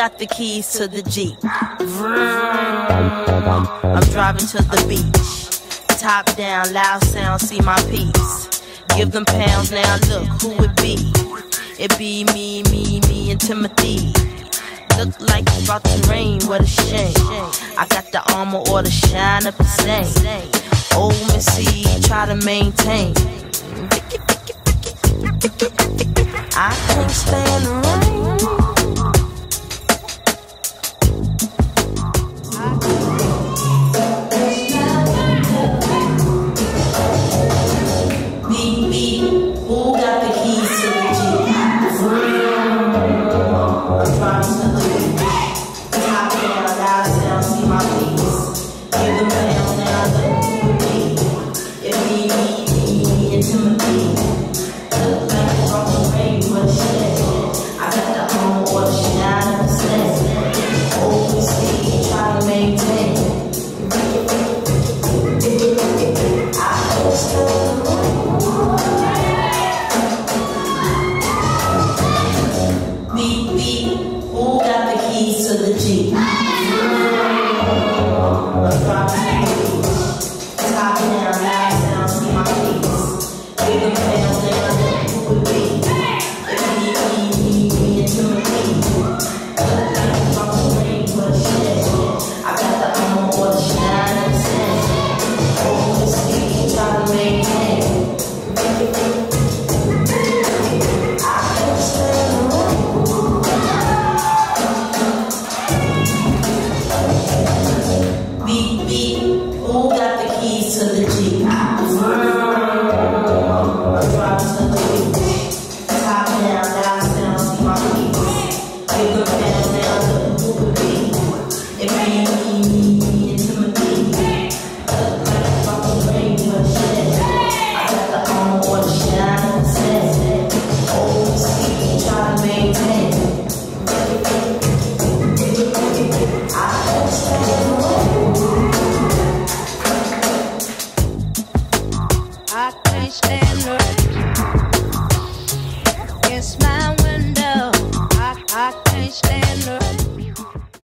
got the keys to the Jeep? I'm driving to the beach. Top down, loud sound, see my piece. Give them pounds, now look who it be. It be me, and Timothy. Look like it's about to rain, what a shame. I got the armor or the shine up the same. Old Missy, try to maintain. I can't stand the rain. Who got the keys to the Jeep? I'm driving to the beach. Top down, loud sound, see my piece. Give them pounds now, look who it be. It be me, and Timothy. Look like it's about to rain, what a shame. I got the armor or the shine of the same. Always see, try to maintain. I can't stand the rain. Who got the keys to the Jeep? I'm driving to the beach. Top down, loud sound, see my piece. Give them